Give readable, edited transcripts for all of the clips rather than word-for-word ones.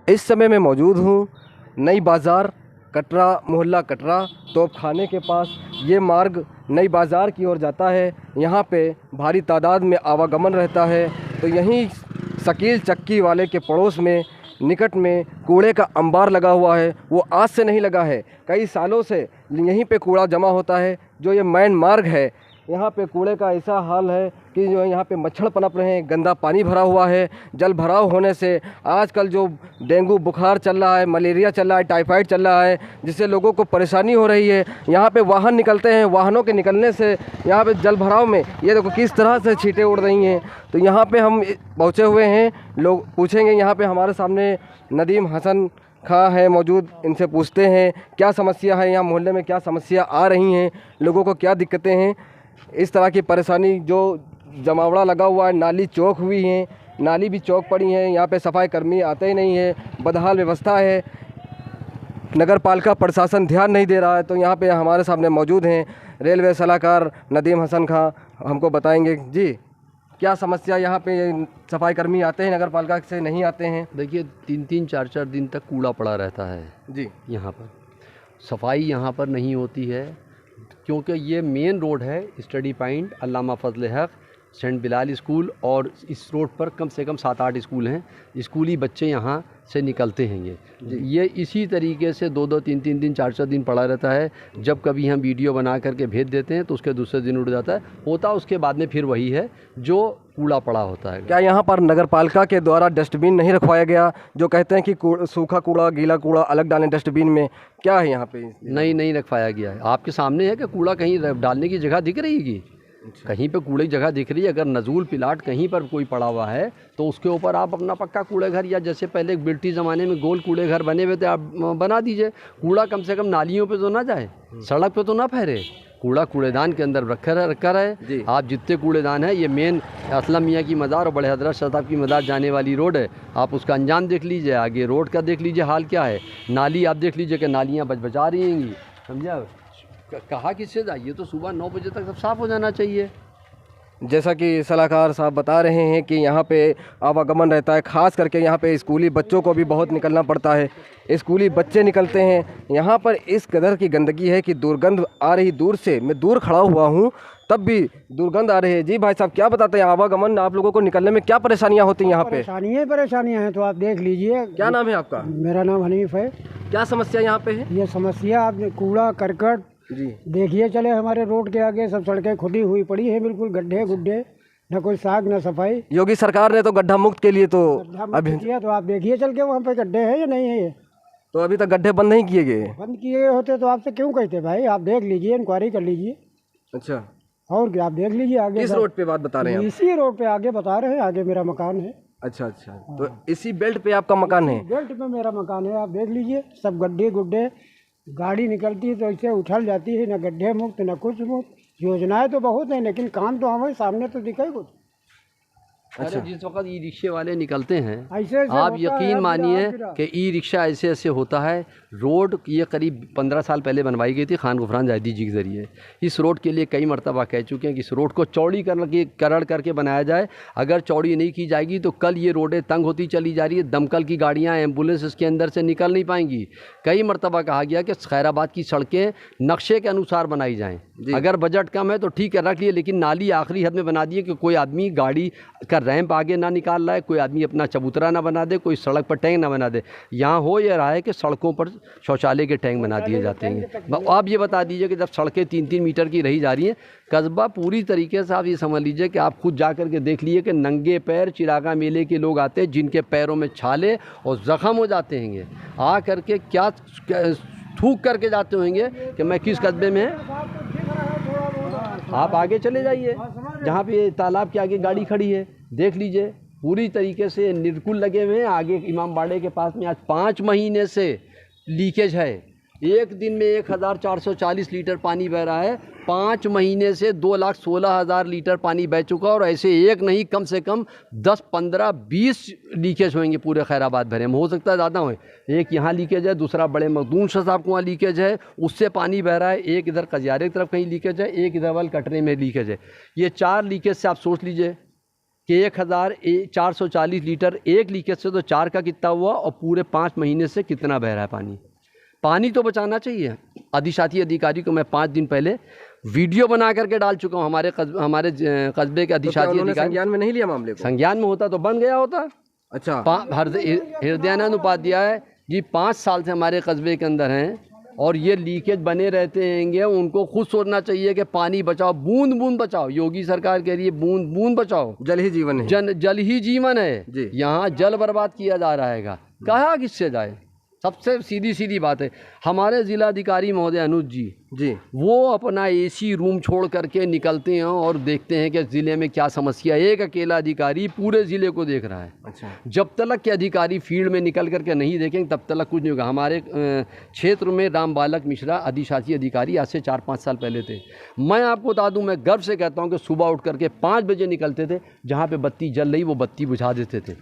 इस समय मैं मौजूद हूँ नई बाज़ार कटरा, मोहल्ला कटरा तोप खाने के पास। ये मार्ग नई बाज़ार की ओर जाता है। यहाँ पे भारी तादाद में आवागमन रहता है। तो यहीं शकील चक्की वाले के पड़ोस में निकट में कूड़े का अंबार लगा हुआ है। वो आज से नहीं लगा है, कई सालों से यहीं पे कूड़ा जमा होता है। जो ये मेन मार्ग है, यहाँ पे कूड़े का ऐसा हाल है कि जो यहाँ पे मच्छर पनप रहे हैं, गंदा पानी भरा हुआ है। जल भराव होने से आजकल जो डेंगू बुखार चल रहा है, मलेरिया चल रहा है, टाइफाइड चल रहा है, जिससे लोगों को परेशानी हो रही है। यहाँ पे वाहन निकलते हैं, वाहनों के निकलने से यहाँ पे जल भराव में ये देखो किस तरह से छींटे उड़ रही हैं। तो यहाँ पे हम पहुँचे हुए हैं, लोग पूछेंगे। यहाँ पे हमारे सामने नदीम हसन खां है मौजूद, इनसे पूछते हैं क्या समस्या है यहाँ मोहल्ले में, क्या समस्या आ रही हैं, लोगों को क्या दिक्कतें हैं। इस तरह की परेशानी जो जमावड़ा लगा हुआ है, नाली चौक हुई हैं, नाली भी चौक पड़ी है। यहाँ पे सफाई कर्मी आते ही नहीं है, बदहाल व्यवस्था है, नगर पालिका प्रशासन ध्यान नहीं दे रहा है। तो यहाँ पे हमारे सामने मौजूद हैं रेलवे सलाहकार नदीम हसन खां, हमको बताएंगे जी क्या समस्या। यहाँ पे सफाई कर्मी आते हैं, नगर पालिका से नहीं आते हैं। देखिए 3-3 4-4 दिन तक कूड़ा पड़ा रहता है जी। यहाँ पर सफाई यहाँ पर नहीं होती है, क्योंकि ये मेन रोड है स्टडी पॉइंट, अल्लामा फजल हक, सेंट बिलाल स्कूल, और इस रोड पर कम से कम 7-8 स्कूल हैं। स्कूली बच्चे यहाँ से निकलते हैं। ये इसी तरीके से 2-2 3-3 दिन 4-4 दिन पड़ा रहता है। जब कभी हम वीडियो बना करके भेज देते हैं तो उसके दूसरे दिन उड़ जाता है। होता उसके बाद में फिर वही है जो कूड़ा पड़ा होता है। क्या यहाँ पर नगर पालिका के द्वारा डस्टबिन नहीं रखवाया गया? जो कहते हैं कि सूखा कूड़ा गीला कूड़ा अलग डालें डस्टबिन में, क्या है यहाँ पे? नहीं रखवाया गया है। आपके सामने है कि कूड़ा कहीं डालने की जगह दिख रही है? कहीं पे कूड़े की जगह दिख रही है? अगर नजूल प्लाट कहीं पर कोई पड़ा हुआ है तो उसके ऊपर आप अपना पक्का कूड़े घर, या जैसे पहले ब्रिटिश ज़माने में गोल कूड़े घर बने हुए थे, आप बना दीजिए। कूड़ा कम से कम नालियों पे तो ना जाए, सड़क पे तो ना फैले। कूड़ा कूड़ेदान के अंदर रखा रहे। आप जितने कूड़ेदान है, ये मेन असलम मियाँ की मज़ार और बड़े हजरत शताब की मज़ार जाने वाली रोड है, आप उसका अंजाम देख लीजिए। आगे रोड का देख लीजिए हाल क्या है। नाली आप देख लीजिए कि नालियाँ बचा रही हैं, समझा। कहा किससे जाइए, तो सुबह 9 बजे तक सब साफ़ हो जाना चाहिए। जैसा कि सलाहकार साहब बता रहे हैं कि यहाँ पे आवागमन रहता है, ख़ास करके यहाँ पे स्कूली बच्चों को भी बहुत निकलना पड़ता है। स्कूली बच्चे निकलते हैं, यहाँ पर इस कदर की गंदगी है कि दुर्गंध आ रही। दूर से मैं दूर खड़ा हुआ हूँ तब भी दुर्गंध आ रही है। जी भाई साहब क्या बताते हैं, आवागमन आप लोगों को निकलने में क्या परेशानियाँ होती हैं यहाँ पे? परेशानियाँ हैं तो आप देख लीजिए। क्या नाम है आपका? मेरा नाम हनीफ है। क्या समस्या यहाँ पे है? ये समस्या आपने कूड़ा करकट जी देखिए चले, हमारे रोड के आगे सब सड़कें खुदी हुई पड़ी है, बिल्कुल गड्ढे गुड्ढे, न कोई साग न सफाई। योगी सरकार ने तो गड्ढा मुक्त के लिए तो अभी किया, तो आप देखिए चल के वहाँ पे गड्ढे हैं या नहीं है। तो अभी तक गड्ढे बंद नहीं किए गए? बंद किए होते तो आपसे क्यों कहते भाई, आप देख लीजिए, इंक्वायरी कर लीजिए। अच्छा, और क्या, आप देख लीजिए आगे। किस रोड पे बात बता रहे हैं? इसी रोड पे आगे बता रहे हैं, आगे मेरा मकान है। अच्छा, तो इसी बेल्ट पे आपका मकान है? बेल्ट पे मेरा मकान है, आप देख लीजिए। सब गड्ढे गुड्ढे, गाड़ी निकलती है तो इसे उछल जाती है, न गड्ढे मुक्त न कुछ मुक्त। योजनाएं तो बहुत हैं लेकिन काम तो हमारे सामने तो दिखा ही कुछ। अच्छा, जिस वक्त ई रिक्शे वाले निकलते हैं, ऐसे आप यकीन मानिए कि ई रिक्शा ऐसे होता है। रोड ये करीब 15 साल पहले बनवाई गई थी खान गुफरान जायदी जी के ज़रिए। इस रोड के लिए कई मरतबा कह चुके हैं कि इस रोड को चौड़ी करके बनाया जाए। अगर चौड़ी नहीं की जाएगी तो कल ये रोडें तंग होती चली जा रही है। दमकल की गाड़ियाँ, एम्बुलेंस इसके अंदर से निकल नहीं पाएंगी। कई मरतबा कहा गया कि खैराबाद की सड़कें नक्शे के अनुसार बनाई जाएँ। अगर बजट कम है तो ठीक है रख लिए, लेकिन नाली आखिरी हद में बना दिए कि कोई आदमी गाड़ी का रैंप आगे ना निकाल रहा है, कोई आदमी अपना चबूतरा ना बना दे, कोई सड़क पर टैंक ना बना दे। यहाँ हो ये रहा है कि सड़कों पर शौचालय के टैंक बना दिए जाते हैं। आप ये बता दीजिए कि जब सड़कें 3-3 मीटर की रही जा रही हैं, कस्बा पूरी तरीके से आप ये समझ लीजिए कि आप खुद जा कर के देख लीजिए कि नंगे पैर चिरागा मेले के लोग आते हैं, जिनके पैरों में छाले और ज़ख्म हो जाते हैं। आ करके क्या थूक करके जाते होंगे कि मैं किस कस्बे में है। आप आगे चले जाइए, जहाँ पे तालाब के आगे गाड़ी खड़ी है, देख लीजिए पूरी तरीके से निर्कुल लगे हुए हैं। आगे इमाम बाड़े के पास में आज 5 महीने से लीकेज है। एक दिन में 1440 लीटर पानी बह रहा है। 5 महीने से 2,16,000 लीटर पानी बह चुका, और ऐसे एक नहीं कम से कम 10, 15, 20 लीकेज होंगे पूरे खैराबाद भरे में। हो सकता है ज़्यादा हो। एक यहाँ लीकेज है, दूसरा बड़े मखदूम साहब को वहाँ लीकेज है, उससे पानी बह रहा है। एक इधर कजियारे की तरफ कहीं लीकेज है, एक इधर वाल कटरे में लीकेज है। ये 4 लीकेज से आप सोच लीजिए कि 1440 लीटर एक लीकेज से तो 4 का कितना हुआ, और पूरे 5 महीने से कितना बह रहा है पानी। पानी तो बचाना चाहिए। अधिशासी अधिकारी को मैं 5 दिन पहले वीडियो बना करके डाल चुका हूँ। हमारे कस्बे के अधिशासी अधिकारी संज्ञान में नहीं लिया मामले को? संज्ञान में होता तो बन गया होता। अच्छा, हृदयानंद उपाध्याय जी 5 साल से हमारे कस्बे के अंदर हैं, और ये लीकेज बने रहते हैंगे। उनको खुद सोचना चाहिए कि पानी बचाओ, बूंद बूंद बचाओ। योगी सरकार कह रही है बूंद बूंद बचाओ, जल ही जीवन है। जल ही जीवन है जी। यहाँ जल बर्बाद किया जा रहा है। कहाँ किससे जाए? सबसे सीधी बात है। हमारे जिलाधिकारी महोदय अनुज जी वो अपना एसी रूम छोड़ करके निकलते हैं और देखते हैं कि ज़िले में क्या समस्या है। एक अकेला अधिकारी पूरे ज़िले को देख रहा है। अच्छा, जब तक के अधिकारी फील्ड में निकल करके नहीं देखेंगे तब तक कुछ नहीं होगा। हमारे क्षेत्र में राम बालक मिश्रा अधिशासी अधिकारी आज से 4-5 साल पहले थे। मैं आपको बता दूं, मैं गर्व से कहता हूं कि सुबह उठ करके 5 बजे निकलते थे, जहां पे बत्ती जल रही वो बत्ती बुझा देते थे,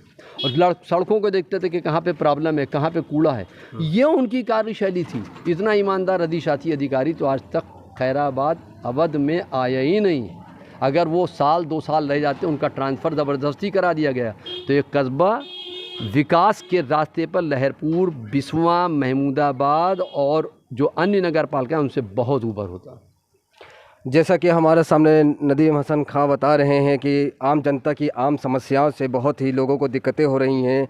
और सड़कों को देखते थे कि कहाँ पे प्रॉब्लम है, कहाँ पे कूड़ा है। ये उनकी कार्यशैली थी। इतना ईमानदार अधिशासी अधिकारी तो आज तक खैराबाद अवध में आया ही नहीं। अगर वो 1-2 साल रह जाते, उनका ट्रांसफ़र ज़बरदस्ती करा दिया गया, तो ये कस्बा विकास के रास्ते पर लहरपुर, बिस्वा, महमूदाबाद और जो अन्य नगर पालिका हैं उनसे बहुत ऊपर होता। जैसा कि हमारे सामने नदीम हसन खां बता रहे हैं कि आम जनता की आम समस्याओं से बहुत ही लोगों को दिक्कतें हो रही हैं।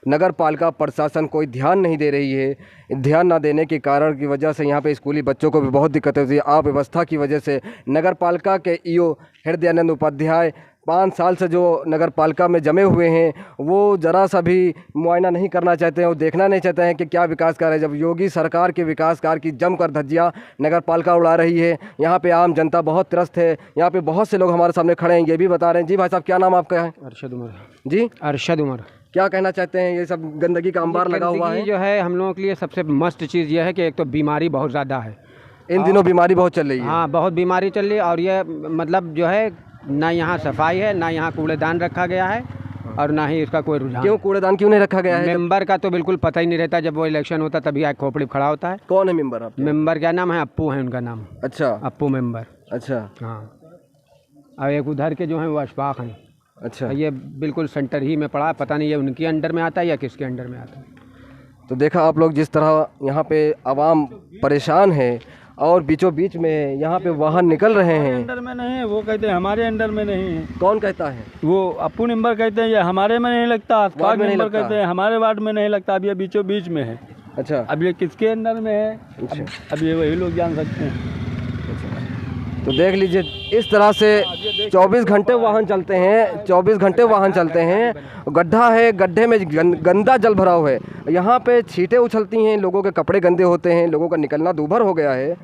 नगर पालिका प्रशासन कोई ध्यान नहीं दे रही है। ध्यान ना देने के कारण की वजह से यहाँ पे स्कूली बच्चों को भी बहुत दिक्कतें होती है। अव्यवस्था की वजह से नगर पालिका के ईओ हृदयानंद उपाध्याय 5 साल से जो नगर पालिका में जमे हुए हैं, वो ज़रा सा भी मुआयना नहीं करना चाहते हैं, वो देखना नहीं चाहते हैं कि क्या विकास कार्य है। जब योगी सरकार के विकास कार्य की जमकर धज्जियाँ नगर पालिका उड़ा रही है, यहाँ पे आम जनता बहुत त्रस्त है। यहाँ पे बहुत से लोग हमारे सामने खड़े हैं, ये भी बता रहे हैं। जी भाई साहब, क्या नाम आपका है? अरशद उमर। जी, अरशद उमर। क्या कहना चाहते हैं? ये सब गंदगी का अंबार लगा हुआ है जो है हम लोगों के लिए सबसे मस्त चीज़ यह है कि एक तो बीमारी बहुत ज़्यादा है, इन दिनों बीमारी बहुत चल रही है। हाँ, बहुत बीमारी चल रही है। और ये मतलब जो है ना यहाँ सफाई है, ना यहाँ कूड़ेदान रखा गया है, और ना ही इसका कोई रुझान। क्यों कूड़ेदान क्यों नहीं रखा गया है? मेंबर का तो बिल्कुल पता ही नहीं रहता। जब वो इलेक्शन होता तभी आके खोपड़ी खड़ा होता है। कौन है मेंबर आप? मेंबर क्या नाम है? अप्पू है उनका नाम। अच्छा, अप्पू मेंबर। अच्छा, हाँ, और एक उधर के जो हैं वो अशफाक हैं। अच्छा। ये बिल्कुल सेंटर ही में पड़ा है, पता नहीं ये उनके अंडर में आता है या किसके अंडर में आता है। तो देखा आप लोग जिस तरह यहाँ पे आवाम परेशान है और बीचों बीच में यहाँ पे वाहन निकल रहे हैं। अंडर में नहीं है, वो कहते हैं हमारे अंडर में नहीं है। कौन कहता है? वो अप्पू नंबर कहते हैं ये हमारे में नहीं लगता, वार्ड में नहीं नंबर लगता। कहते हैं हमारे वार्ड में नहीं लगता। अब ये बीचों बीच में है। अच्छा, अब ये किसके अंडर में है, अच्छा। अब ये वही लोग जान सकते हैं। तो देख लीजिए, इस तरह से 24 घंटे वाहन चलते हैं, 24 घंटे वाहन चलते हैं। गड्ढा है, गड्ढे में गंदा जल भराव है। यहाँ पे छींटें उछलती हैं, लोगों के कपड़े गंदे होते हैं, लोगों का निकलना दूभर हो गया है।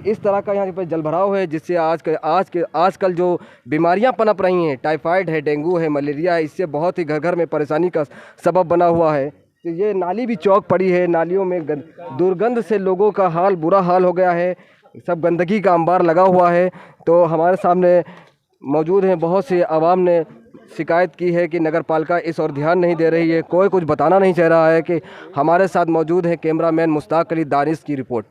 इस तरह का यहाँ पे जल भराव है, जिससे आजकल जो बीमारियाँ पनप रही हैं, टाइफाइड है, डेंगू है, मलेरिया है, इससे बहुत ही घर घर में परेशानी का सबब बना हुआ है। तो ये नाली भी चौक पड़ी है, नालियों में दुर्गंध से लोगों का हाल बुरा हाल हो गया है। सब गंदगी का अंबार लगा हुआ है। तो हमारे सामने मौजूद हैं बहुत से आवाम ने शिकायत की है कि नगर पालिका इस ओर ध्यान नहीं दे रही है, कोई कुछ बताना नहीं चाह रहा है। कि हमारे साथ मौजूद है कैमरामैन मुश्ताक अली, दानिश की रिपोर्ट।